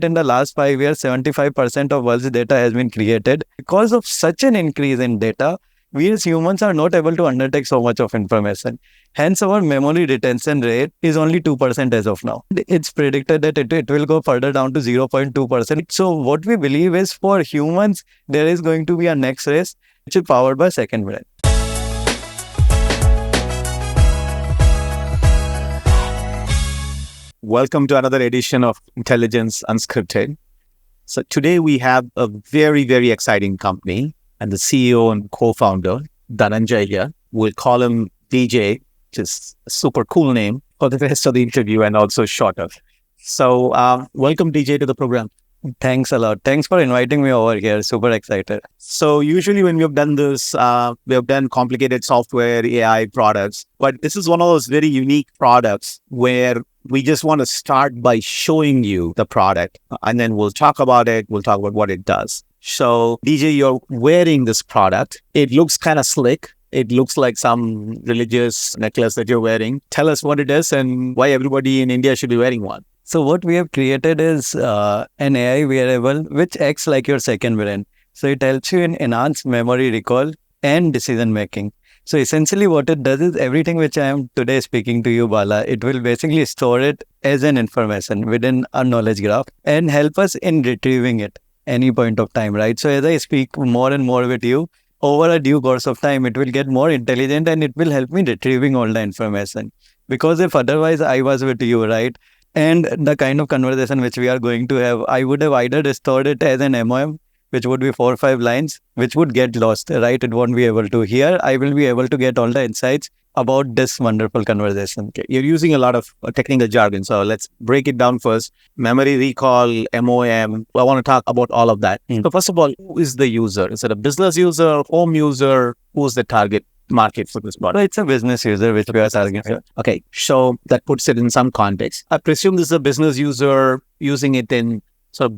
in the last 5 years, 75% of world's data has been created. Because of such an increase in data, we as humans are not able to undertake so much of information. Hence, our memory retention rate is only 2% as of now. It's predicted that it will go further down to 0.2%. So what we believe is for humans, there is going to be a next race, which is powered by second brain. Welcome to another edition of Intelligence Unscripted. So today we have a very, very exciting company and the CEO and co-founder, Dhananjay Yadav. We'll call him DJ, which is a super cool name for the rest of the interview and also shorter. So welcome DJ to the program. Thanks a lot. Thanks for inviting me over here. Super excited. So usually when we have done this, we have done complicated software, AI products, but this is one of those very unique products where we just want to start by showing you the product and then we'll talk about it. We'll talk about what it does. So DJ, you're wearing this product. It looks kind of slick. It looks like some religious necklace that you're wearing. Tell us what it is and why everybody in India should be wearing one. So what we have created is an AI wearable which acts like your second brain. So it helps you in enhanced memory recall and decision making. So essentially what it does is everything which I am today speaking to you, Bala, it will basically store it as an information within a knowledge graph and help us in retrieving it any point of time, right? So as I speak more and more with you, over a due course of time, it will get more intelligent and it will help me retrieving all the information. Because if otherwise I was with you, right? And the kind of conversation which we are going to have, I would have either stored it as an MOM, which would be 4 or 5 lines, which would get lost, right? It won't be able to. Here, I will be able to get all the insights about this wonderful conversation. Okay. You're using a lot of technical jargon, so let's break it down first. Memory recall, MOM, I want to talk about all of that. So first of all, who is the user? Is it a business user, home user? Who's the target market for this product? So it's a business user which we are targeting. Okay, so that puts it in some context. I presume this is a business user using it in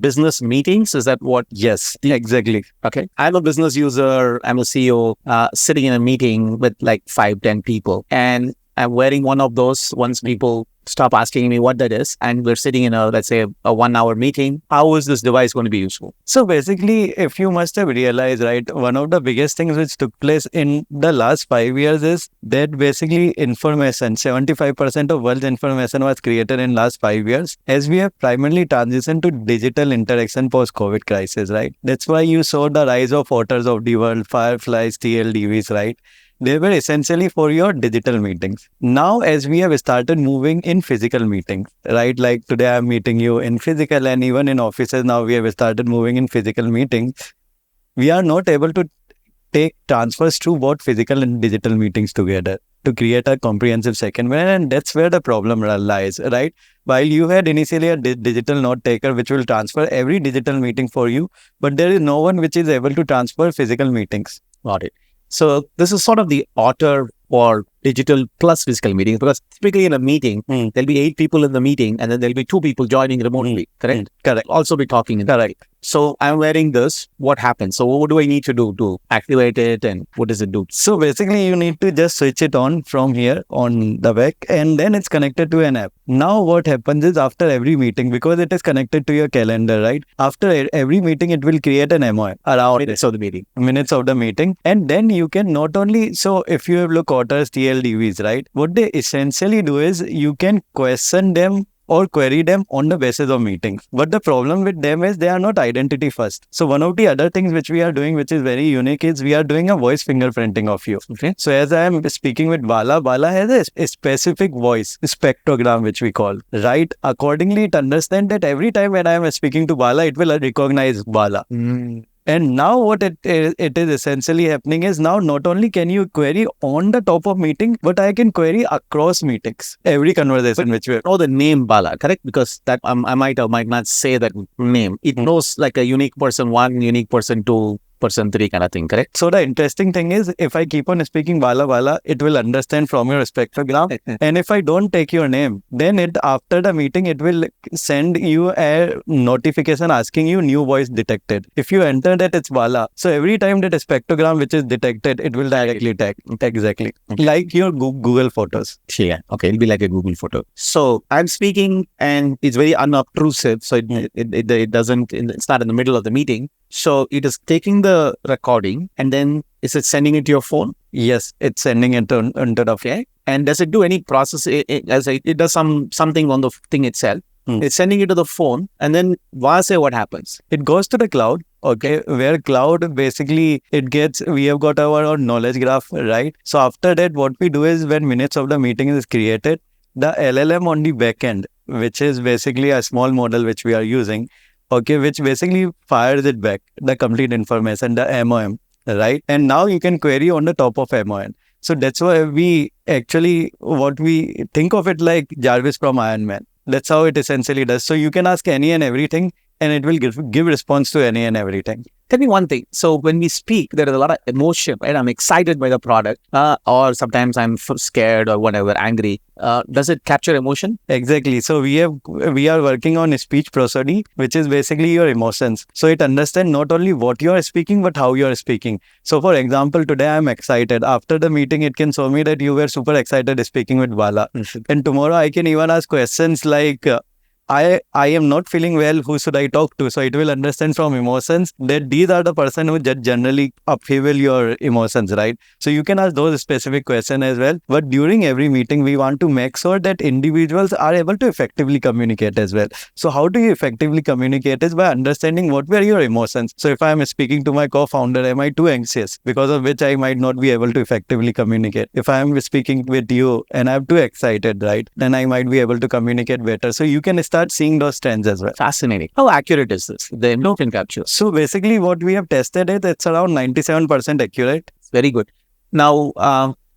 business meetings. Is that what? Yes, exactly. Okay. I'm a business user. I'm a CEO sitting in a meeting with like 5-10 people. And I'm wearing one of those once people stop asking me what that is. And we're sitting in let's say a 1-hour meeting. How is this device going to be useful? So basically, if you must have realized, right, one of the biggest things which took place in the last 5 years is that basically information, 75% of world's information was created in last 5 years as we have primarily transitioned to digital interaction post-COVID crisis, right? That's why you saw the rise of otters of the world, fireflies, TLDVs, right? They were essentially for your digital meetings. Now, as we have started moving in physical meetings, right? Like today I'm meeting you in physical and even in offices now we have started moving in physical meetings. We are not able to take transfers to both physical and digital meetings together to create a comprehensive second brain, and that's where the problem lies, right? While you had initially a digital note taker which will transfer every digital meeting for you, but there is no one which is able to transfer physical meetings. Got it. So this is sort of the otter for digital plus physical meetings, because typically in a meeting, there'll be 8 people in the meeting and then there'll be 2 people joining remotely, correct? Correct. Also be talking in the right. So I'm wearing this. What happens? So what do I need to do to activate it and what does it do? So basically you need to just switch it on from here on the back and then it's connected to an app. Now what happens is after every meeting, because it is connected to your calendar, right? After every meeting, it will create an MOI around Minutes of the meeting. Minutes of the meeting. And then you can not only, so if you have look otters, TLDVs, right? What they essentially do is you can question them or query them on the basis of meetings. But the problem with them is they are not identity first. So one of the other things which we are doing, which is very unique, is we are doing a voice fingerprinting of you. Okay. So as I am speaking with Bala, Bala has a specific voice spectrogram, which we call, right? Accordingly, it understands that every time when I am speaking to Bala, it will recognize Bala. And now what it is essentially happening is now not only can you query on the top of meeting, but I can query across meetings, every conversation which we have. Know the name Bala, correct? Because that I might or might not say that name. It knows like a unique person 1, unique person 2, person 3 kind of thing, correct? So the interesting thing is, if I keep on speaking Bala, it will understand from your spectrogram. And if I don't take your name, then after the meeting, it will send you a notification asking you new voice detected. If you enter that it's Bala, so every time that a spectrogram which is detected, it will directly tag. Exactly. Like your Google Photos. Yeah. Okay. It'll be like a Google photo. So I'm speaking and it's very unobtrusive. So it doesn't, it's not in the middle of the meeting. So it is taking the recording and then is it sending it to your phone? Yes, it's sending it onto the phone. And does it do any process? It does something on the thing itself. It's sending it to the phone and then what happens? It goes to the cloud. Okay, where cloud basically we have got our knowledge graph, right? So after that, what we do is when minutes of the meeting is created, the LLM on the backend, which is basically a small model which we are using, okay, which basically fires it back, the complete information, the MOM, right? And now you can query on the top of MOM. So that's why what we think of it like Jarvis from Iron Man. That's how it essentially does. So you can ask any and everything, and it will give response to any and everything. Tell me one thing. So when we speak, there is a lot of emotion, right? I'm excited by the product, or sometimes I'm scared or whatever, angry. Does it capture emotion? Exactly. So we are working on a speech prosody, which is basically your emotions. So it understands not only what you are speaking, but how you are speaking. So for example, today I'm excited. After the meeting, it can show me that you were super excited speaking with Bala. And tomorrow I can even ask questions like, I am not feeling well, who should I talk to? So it will understand from emotions that these are the person who generally upheaval your emotions, right? So you can ask those specific questions as well. But during every meeting, we want to make sure that individuals are able to effectively communicate as well. So how do you effectively communicate is by understanding what were your emotions. So if I am speaking to my co-founder, am I too anxious? Because of which I might not be able to effectively communicate. If I am speaking with you and I'm too excited, right? Then I might be able to communicate better. So you can start seeing those trends as well. Fascinating. How accurate is this? The emotion capture. So basically what we have tested it's around 97% accurate. It's very good. Now,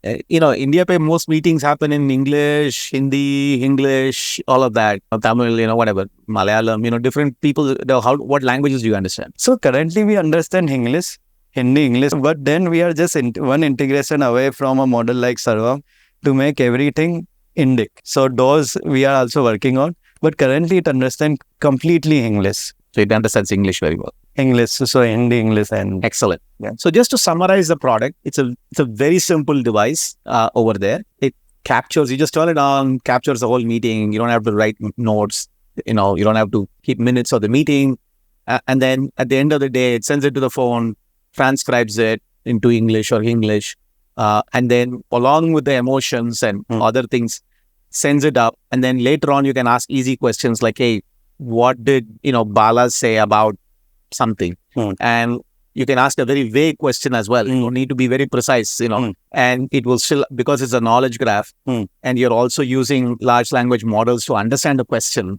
India, most meetings happen in English, Hindi, English, all of that. Tamil, whatever, Malayalam, different people. What languages do you understand? So currently we understand English, Hindi, English, but then we are just one integration away from a model like Sarvam to make everything Indic. So those we are also working on. But currently it understands completely English. So it understands English very well. English, so Hindi, English, and excellent. Yeah. So just to summarize the product, it's a very simple device over there. It captures, you just turn it on, captures the whole meeting. You don't have to write notes. You don't have to keep minutes of the meeting. And then at the end of the day, it sends it to the phone, transcribes it into English or English. And then along with the emotions and other things, sends it up, and then later on you can ask easy questions like, hey, what did Bala say about something? And you can ask a very vague question as well. You don't need to be very precise, and it will still, because it's a knowledge graph, and you're also using large language models to understand the question,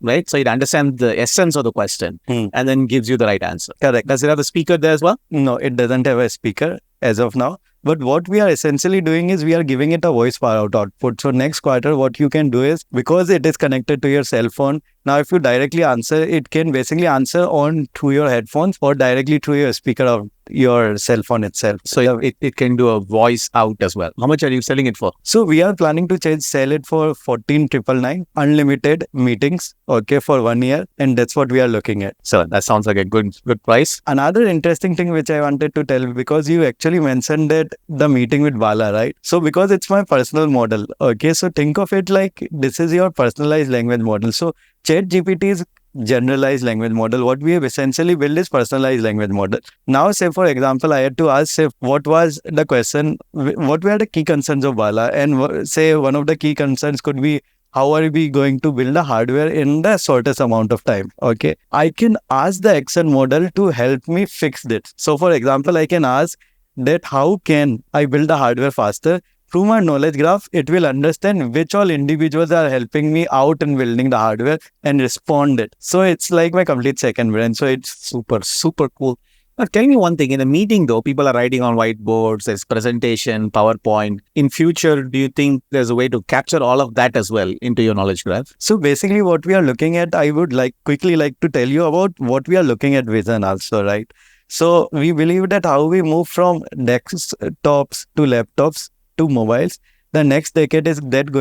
right? So it understands the essence of the question and then gives you the right answer. Correct. Does it have a speaker there as well? No, it doesn't have a speaker as of now. But what we are essentially doing is we are giving it a voice output. So next quarter, what you can do is, because it is connected to your cell phone, now if you directly answer, it can basically answer on through your headphones or directly through your speaker of your cell phone itself. So it can do a voice out as well. How much are you selling it for? So we are planning to sell it for 14,999, unlimited meetings, okay, for 1 year. And that's what we are looking at. So that sounds like a good price. Another interesting thing which I wanted to tell, because you actually mentioned that the meeting with Bala, right? So because it's my personal model, okay, so think of it like this is your personalized language model. So ChatGPT is generalized language model. What we have essentially built is personalized language model. Now, say for example, I had to ask, say, what was the question, what were the key concerns of Bala? And say one of the key concerns could be, how are we going to build the hardware in the shortest amount of time? Okay, I can ask the action model to help me fix this. So for example, I can ask that how can I build the hardware faster? Through my knowledge graph, it will understand which all individuals are helping me out in building the hardware and respond it. So it's like my complete second brain. So it's super, super cool. Now, tell me one thing. In a meeting, though, people are writing on whiteboards, there's presentation, PowerPoint. In future, do you think there's a way to capture all of that as well into your knowledge graph? So basically what we are looking at, I would quickly like to tell you about what we are looking at Vision also, right? So we believe that how we move from desktops to laptops to mobiles, the next decade is that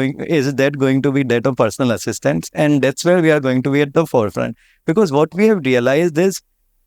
going to be that of personal assistants, and that's where we are going to be at the forefront. Because what we have realized is,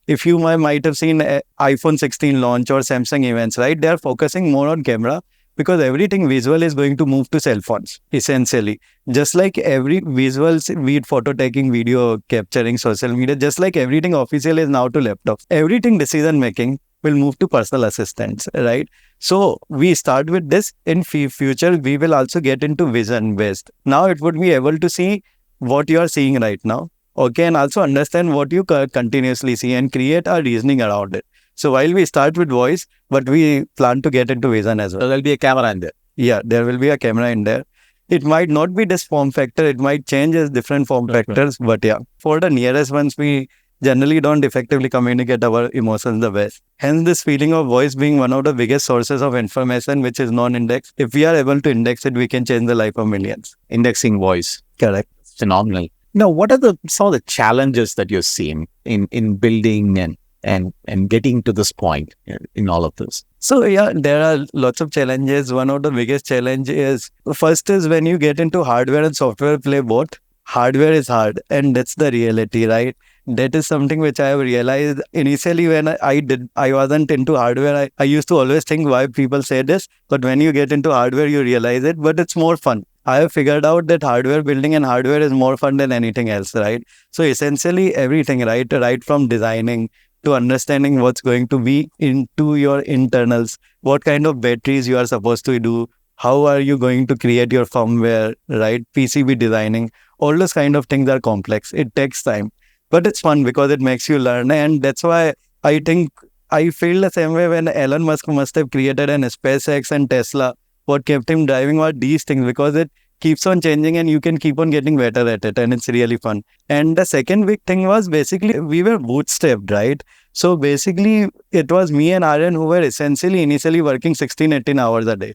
if you might have seen iPhone 16 launch or Samsung events, right? They are focusing more on camera because everything visual is going to move to cell phones, essentially. Just like every visual, be it photo taking, video capturing, social media, just like everything official is now to laptops. Everything decision making will move to personal assistants, right? So we start with this. In future, we will also get into vision based. Now it would be able to see what you are seeing right now. Okay, and also understand what you continuously see and create a reasoning around it. So while we start with voice, but we plan to get into vision as well. So there'll be a camera in there. Yeah, there will be a camera in there. It might not be this form factor. It might change as different form factors. But yeah, for the nearest ones, we generally don't effectively communicate our emotions the best. Hence, this feeling of voice being one of the biggest sources of information, which is non-indexed. If we are able to index it, we can change the life of millions. Indexing voice. Correct. Phenomenal. Now, what are some of the challenges that you're seeing in building and getting to this point in all of this? So yeah, there are lots of challenges. One of the biggest challenge is, first is when you get into hardware and software play both. Hardware is hard, and that's the reality, right? That is something which I have realized initially when I wasn't into hardware. I used to always think why people say this, but when you get into hardware, you realize it, but it's more fun. I have figured out that hardware building and hardware is more fun than anything else, right? So essentially everything, right from designing to understanding what's going to be into your internals, what kind of batteries you are supposed to do, how are you going to create your firmware, right? PCB designing, all those kind of things are complex. It takes time, but it's fun because it makes you learn. And that's why I think I feel the same way when Elon Musk must have created an SpaceX and Tesla. What kept him driving were these things, because it keeps on changing and you can keep on getting better at it, and it's really fun. And the second big thing was, basically we were bootstrapped, right? So basically it was me and Aryan who were essentially initially working 16, 18 hours a day,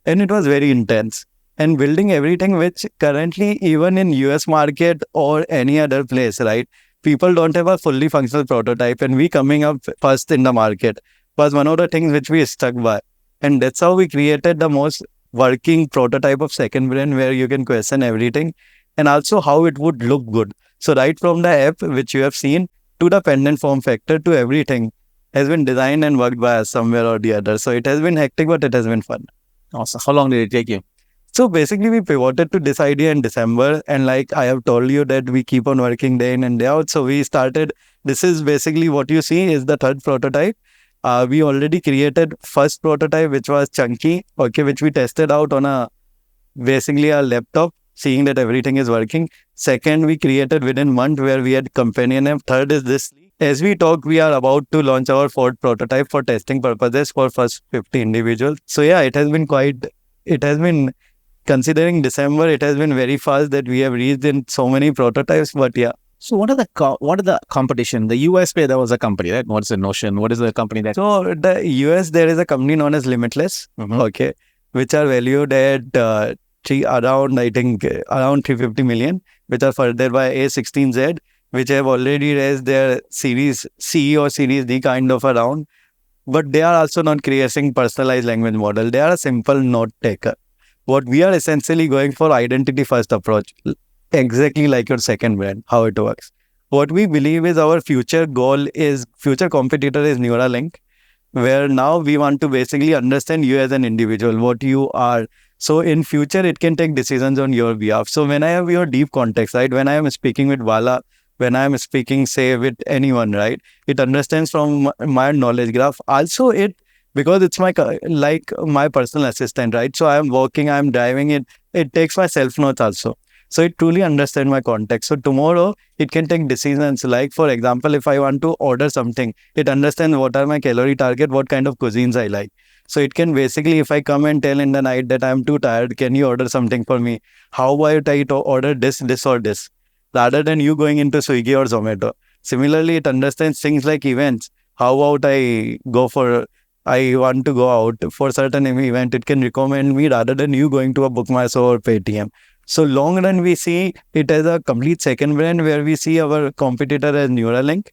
and it was very intense. And building everything, which currently even in US market or any other place, right? People don't have a fully functional prototype, and we coming up first in the market was one of the things which we stuck by. And that's how we created the most working prototype of second brain, where you can question everything and also how it would look good. So right from the app which you have seen to the pendant form factor to everything has been designed and worked by us somewhere or the other. So it has been hectic, but it has been fun. Awesome. How long did it take you? So basically we pivoted to this idea in December, and like I have told you that we keep on working day in and day out. So we started, this is basically what you see is the third prototype. We already created first prototype, which was chunky, okay, which we tested out on basically a laptop, seeing that everything is working. Second, we created within a month, where we had companion app. Third is this. As we talk, we are about to launch our fourth prototype for testing purposes for first 50 individuals. So yeah, it has been, considering December, it has been very fast that we have reached in so many prototypes, but yeah. So what are the competition? The US where there was a company, right? What's the Notion? What is the company that? So the US, there is a company known as Limitless, okay, which are valued at around 350 million, which are further by A16Z, which have already raised their Series C or Series D kind of around. But they are also not creating personalized language model. They are a simple note taker. What we are essentially going for, identity first approach. Exactly like your second brand, how it works. What we believe is our future competitor is Neuralink, where now we want to basically understand you as an individual, what you are. So in future, it can take decisions on your behalf. So when I have your deep context, right, when I am speaking with Vala, when I am speaking, say, with anyone, right, it understands from my knowledge graph. Also, because it's my personal assistant, right? So I am working, I am driving it. It takes my self notes also. So it truly understands my context. So tomorrow, it can take decisions. Like, for example, if I want to order something, it understands what are my calorie target, what kind of cuisines I like. So it can basically, if I come and tell in the night that I'm too tired, can you order something for me? How about I order this or this? Rather than you going into Swiggy or Zomato. Similarly, it understands things like events. How about I want to go out for certain event, it can recommend me rather than you going to a BookMyShow or Paytm. So long run, we see it as a complete second brand, where we see our competitor as Neuralink.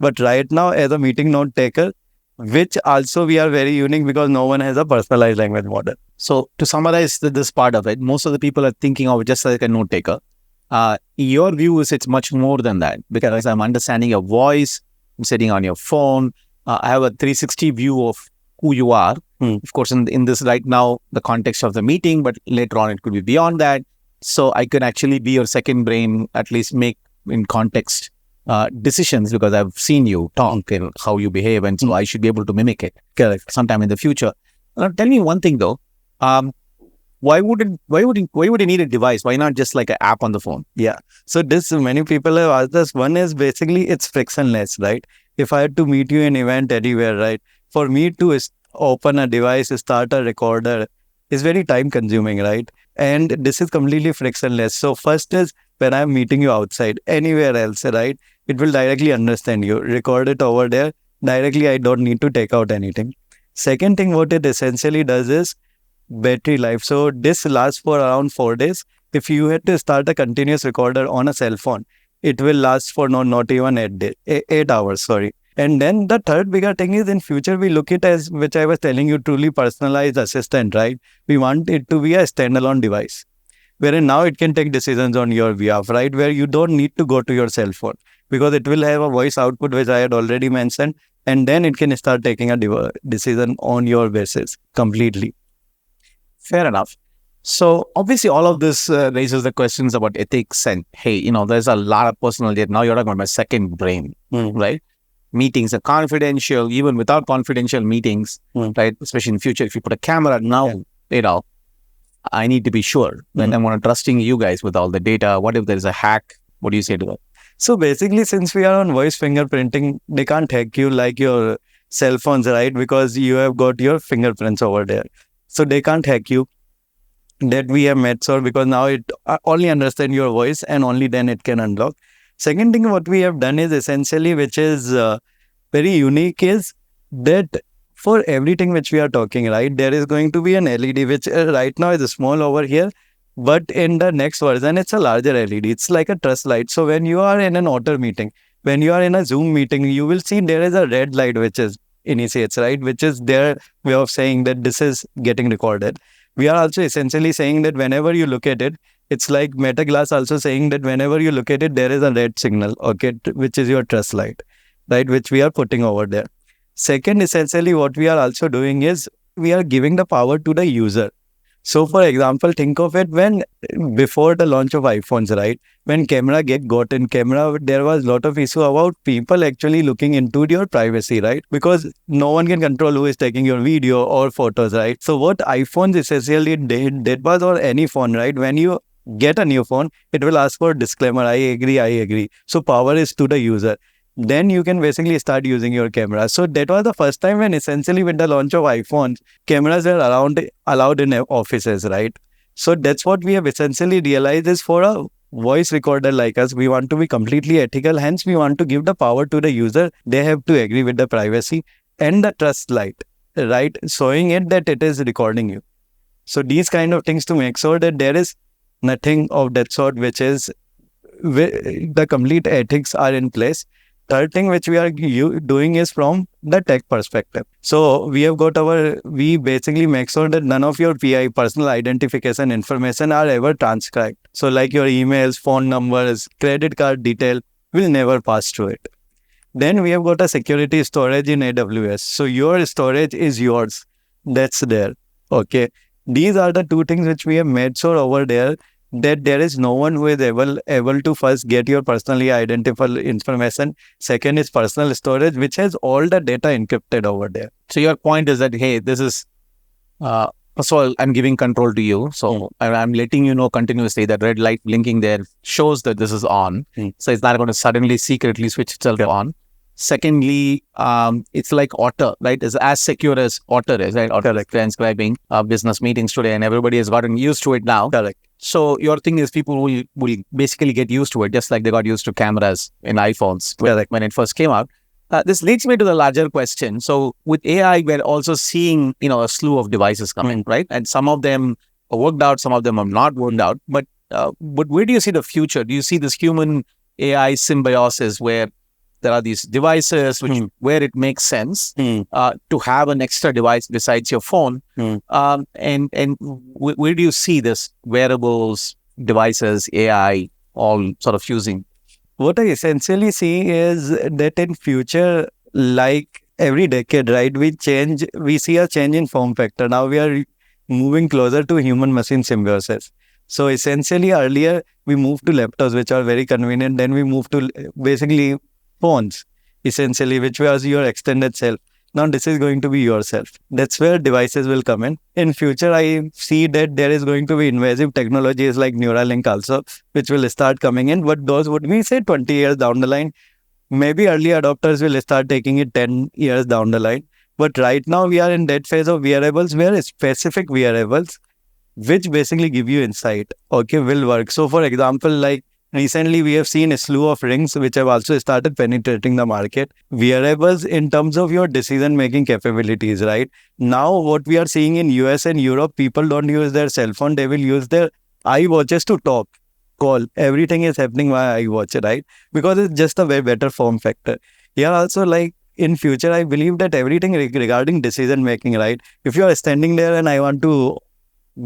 But right now, as a meeting note taker, which also we are very unique because no one has a personalized language model. So to summarize this part of it, most of the people are thinking of it just like a note taker. Your view is it's much more than that, because I'm understanding your voice, I'm sitting on your phone. I have a 360 view of who you are. Of course, in this right now, the context of the meeting, but later on it could be beyond that. So I can actually be your second brain, at least make in context decisions, because I've seen you talk and how you behave, and so I should be able to mimic it. Correct. Sometime in the future. Tell me one thing though. Why would you need a device? Why not just like an app on the phone? Yeah. So this, many people have asked us. One is basically it's frictionless, right? If I had to meet you in event anywhere, right? For me to open a device, start a recorder is very time consuming, right? And this is completely frictionless. So first is when I'm meeting you outside, anywhere else, right? It will directly understand you, record it over there directly. I don't need to take out anything. Second thing, what it essentially does is battery life. So this lasts for around 4 days. If you had to start a continuous recorder on a cell phone, it will last for not even 8 hours, sorry. And then the third bigger thing is in future, we look it as, which I was telling you, truly personalized assistant, right? We want it to be a standalone device, wherein now it can take decisions on your behalf, right? Where you don't need to go to your cell phone because it will have a voice output, which I had already mentioned. And then it can start taking a decision on your basis completely. Fair enough. So obviously all of this raises the questions about ethics and, hey, there's a lot of personal data. Now you're talking about my second brain, right? Meetings are confidential, even without confidential meetings, right? Especially in future, if you put a camera now, I need to be sure that I'm trusting you guys with all the data. What if there's a hack? What do you say to that? So basically, since we are on voice fingerprinting, they can't hack you like your cell phones, right? Because you have got your fingerprints over there. So they can't hack you. That we have made sure, because now it only understands your voice and only then it can unlock. Second thing what we have done is essentially, which is very unique, is that for everything which we are talking, right, there is going to be an LED, which right now is small over here. But in the next version, it's a larger LED. It's like a truss light. So when you are in an auto meeting, when you are in a Zoom meeting, you will see there is a red light which is initiates, right? Which is their way of saying that this is getting recorded. We are also essentially saying that whenever you look at it, it's like Meta Glass also saying that whenever you look at it, there is a red signal, okay, which is your truss light, right? Which we are putting over there. Second, essentially what we are also doing is we are giving the power to the user. So for example, think of it when before the launch of iPhones, right? When camera got in camera, there was a lot of issue about people actually looking into your privacy, right? Because no one can control who is taking your video or photos, right? So what iPhones essentially did was, or any phone, right? When you get a new phone, it will ask for disclaimer, I agree. So power is to the user. Then you can basically start using your camera. So that was the first time when essentially with the launch of iPhones, cameras were allowed in offices, right? So that's what we have essentially realized is for a voice recorder like us, we want to be completely ethical. Hence, we want to give the power to the user. They have to agree with the privacy and the trust light, right? Showing it that it is recording you. So these kind of things to make sure that there is nothing of that sort, which is the complete ethics are in place. Third thing which we are doing is from the tech perspective. So we basically make sure that none of your PI, personal identification information, are ever transcribed. So like your emails, phone numbers, credit card detail will never pass through it. Then we have got a security storage in AWS. So your storage is yours. That's there. Okay. These are the two things which we have made sure over there, that there is no one who is able to first get your personally identifiable information. Second is personal storage, which has all the data encrypted over there. So your point is that, hey, this is, first of all, I'm giving control to you. So I'm letting you know continuously that red light blinking there shows that this is on. So it's not going to suddenly secretly switch itself on. Secondly, it's like Otter, right? It's as secure as Otter is, right? Otter is transcribing business meetings today, and everybody has gotten used to it now. Correct. So your thing is people will basically get used to it, just like they got used to cameras in iPhones when it first came out. This leads me to the larger question. So with AI, we're also seeing, a slew of devices coming, right? And some of them are worked out, some of them are not worked out. But where do you see the future? Do you see this human AI symbiosis where there are these devices where it makes sense to have an extra device besides your phone. And where do you see this wearables, devices, AI, all sort of fusing? What I essentially see is that in future, like every decade, right, we see a change in form factor. Now we are moving closer to human-machine symbiosis. So essentially earlier we moved to laptops, which are very convenient. Then we moved to basically phones, essentially, which was your extended self. Now this is going to be yourself. That's where devices will come in. In future, I see that there is going to be invasive technologies like Neuralink also, which will start coming in. But those would be, say, 20 years down the line. Maybe early adopters will start taking it 10 years down the line. But right now we are in that phase of wearables where specific wearables, which basically give you insight, okay, will work. So for example, like recently we have seen a slew of rings which have also started penetrating the market. Wearables in terms of your decision-making capabilities, right? Now what we are seeing in US and Europe, people don't use their cell phone. They will use their iWatches to talk, call. Everything is happening via iWatch, right? Because it's just a way better form factor. Here also, like in future, I believe that everything regarding decision-making, right? If you are standing there and I want to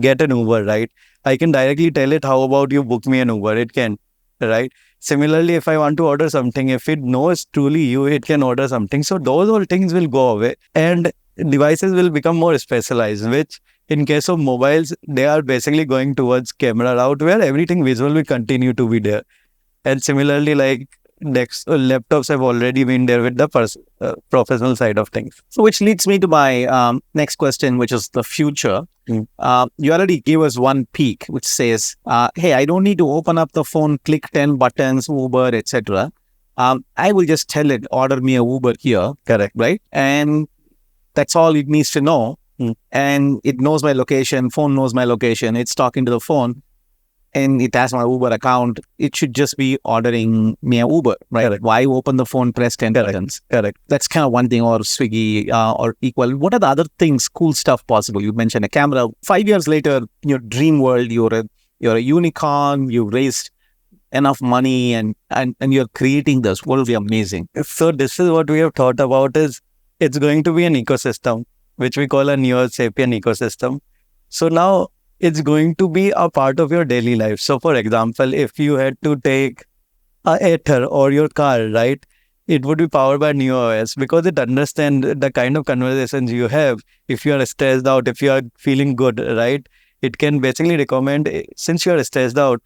get an Uber, right? I can directly tell it, how about you book me an Uber? It can, right? Similarly, if I want to order something, if it knows truly you, it can order something. So those all things will go away and devices will become more specialized, which in case of mobiles, they are basically going towards camera route where everything visual will continue to be there. And similarly, like laptops have already been there with the professional side of things. So which leads me to my next question, which is the future. You already gave us one peek, which says, hey, I don't need to open up the phone, click 10 buttons, Uber, etc. I will just tell it, order me a Uber here. Correct. Right? And that's all it needs to know. And it knows my location, phone knows my location, it's talking to the phone, and it has my Uber account. It should just be ordering me a Uber, right? Correct. Why open the phone, press 10 buttons? Correct. That's kind of one thing, or Swiggy or Equal. What are the other things, cool stuff possible? You mentioned a camera. 5 years later, your dream world, you're a unicorn, you raised enough money and you're creating this. What will be amazing? So this is what we have thought about is it's going to be an ecosystem, which we call a NeoSapien ecosystem. So now it's going to be a part of your daily life. So for example, if you had to take a Ether or your car, right, it would be powered by NeoOS because it understands the kind of conversations you have. If you are stressed out, if you are feeling good, right, it can basically recommend, since you are stressed out,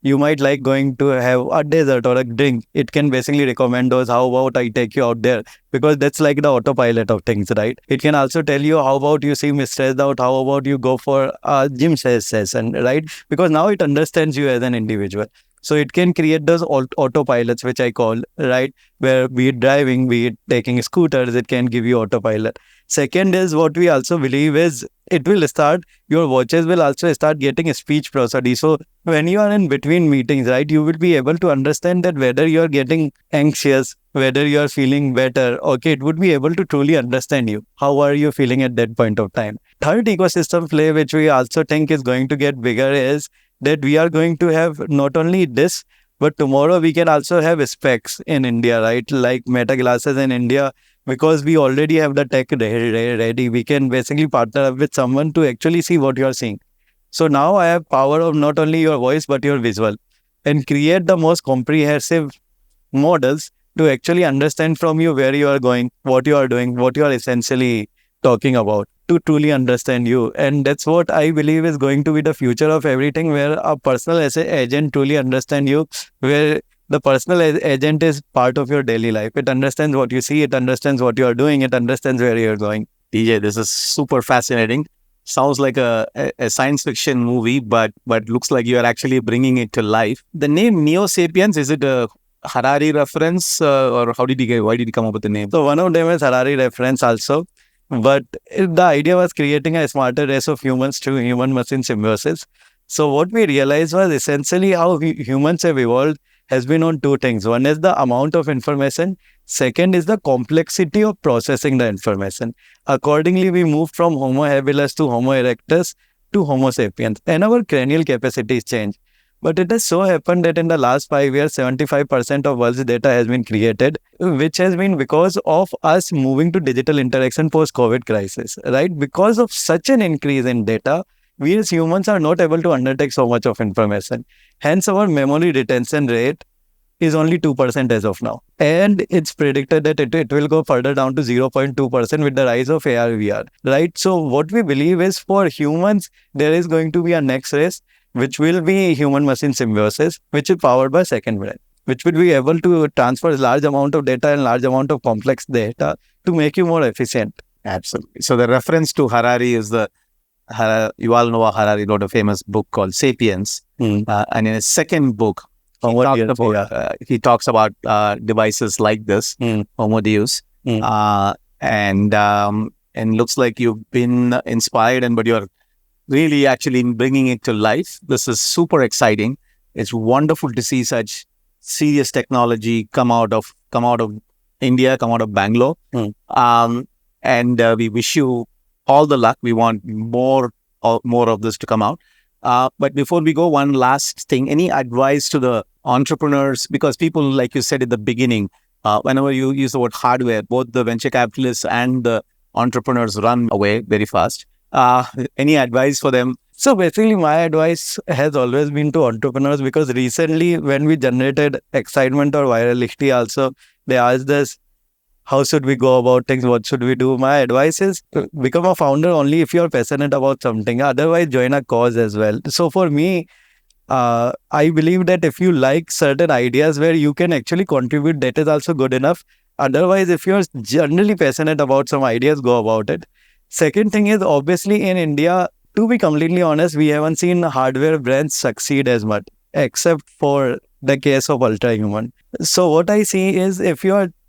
you might like going to have a dessert or a drink. It can basically recommend those. How about I take you out there? Because that's like the autopilot of things, right? It can also tell you, how about you seem stressed out? How about you go for a gym session, right? Because now it understands you as an individual. So it can create those autopilots, which I call, right? Where be it driving, be it taking scooters, it can give you autopilot. Second is what we also believe is your watches will also start getting a speech prosody. So when you are in between meetings, right, you will be able to understand that whether you are getting anxious, whether you are feeling better, okay, it would be able to truly understand you. How are you feeling at that point of time? Third ecosystem play, which we also think is going to get bigger, is that we are going to have not only this, but tomorrow we can also have specs in India, right? Like Meta glasses in India, because we already have the tech ready. We can basically partner up with someone to actually see what you are seeing. So now I have power of not only your voice, but your visual, and create the most comprehensive models to actually understand from you where you are going, what you are doing, what you are essentially talking about, to truly understand you. And that's what I believe is going to be the future of everything, where a personal agent truly understands you, where the personal agent is part of your daily life. It understands what you see, it understands what you are doing, it understands where you're going. DJ, this is super fascinating. Sounds like a science fiction movie, but looks like you are actually bringing it to life. The name NeoSapiens, is it a Harari reference or why did you come up with the name? So one of them is Harari reference also. But the idea was creating a smarter race of humans through human-machine symbiosis. So what we realized was essentially how humans have evolved has been on two things. One is the amount of information. Second is the complexity of processing the information. Accordingly, we moved from Homo habilis to Homo erectus to Homo sapiens. And our cranial capacities change. But it has so happened that in the last 5 years, 75% of world's data has been created, which has been because of us moving to digital interaction post-COVID crisis, right? Because of such an increase in data, we as humans are not able to undertake so much of information. Hence, our memory retention rate is only 2% as of now. And it's predicted that it will go further down to 0.2% with the rise of AR, VR, right? So what we believe is for humans, there is going to be a next race, which will be human-machine symbiosis, which is powered by second brain, which will be able to transfer large amount of data and large amount of complex data to make you more efficient. Absolutely. So the reference to Harari is you all know Harari wrote a famous book called Sapiens. And in his second book, he talks about devices like this, Homo Deus. And looks like you've been inspired, but you're really actually bringing it to life. This is super exciting. It's wonderful to see such serious technology come out of India, come out of Bangalore. And we wish you all the luck. We want more of this to come out. But before we go, one last thing, any advice to the entrepreneurs? Because people, like you said at the beginning, whenever you use the word hardware, both the venture capitalists and the entrepreneurs run away very fast. Any advice for them? So basically, my advice has always been to entrepreneurs, because recently when we generated excitement or virality also, they asked us, how should we go about things? What should we do? My advice is become a founder only if you're passionate about something. Otherwise, join a cause as well. So for me, I believe that if you like certain ideas where you can actually contribute, that is also good enough. Otherwise, if you're generally passionate about some ideas, go about it. Second thing is, obviously in India, to be completely honest, we haven't seen hardware brands succeed as much, except for the case of Ultrahuman. So what I see is,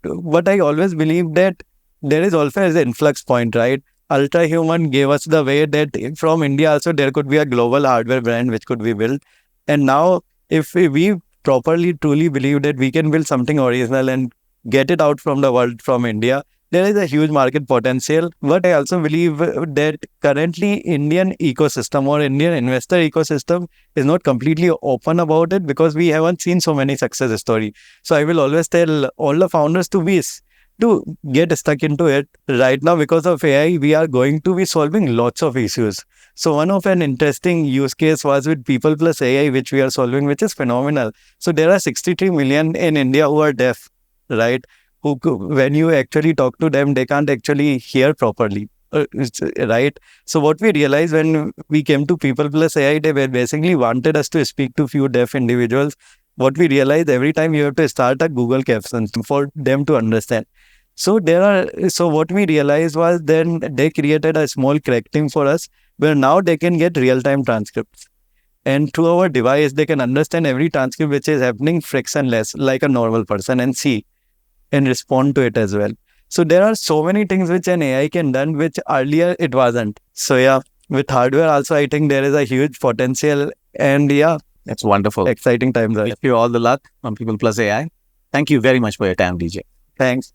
what I always believe that there is always an influx point, right? Ultrahuman gave us the way that from India also there could be a global hardware brand which could be built. And now if we properly, truly believe that we can build something original and get it out from the world from India, there is a huge market potential. But I also believe that currently Indian ecosystem or Indian investor ecosystem is not completely open about it, because we haven't seen so many success stories. So I will always tell all the founders to get stuck into it right now. Because of AI, we are going to be solving lots of issues. So one of an interesting use case was with People+ai, which we are solving, which is phenomenal. So there are 63 million in India who are deaf, right? Who, when you actually talk to them, they can't actually hear properly, right? So what we realized when we came to People+ai, they basically wanted us to speak to few deaf individuals. What we realized, every time you have to start a Google caption for them to understand. So what we realized was, then they created a small crack team for us, where now they can get real-time transcripts. And through our device, they can understand every transcript which is happening frictionless, like a normal person, and see and respond to it as well. So there are so many things which an AI can do, which earlier it wasn't. So yeah, with hardware also, I think there is a huge potential. And yeah, that's wonderful. Exciting times. Wish you all the luck on People+ai. Thank you very much for your time, DJ. Thanks.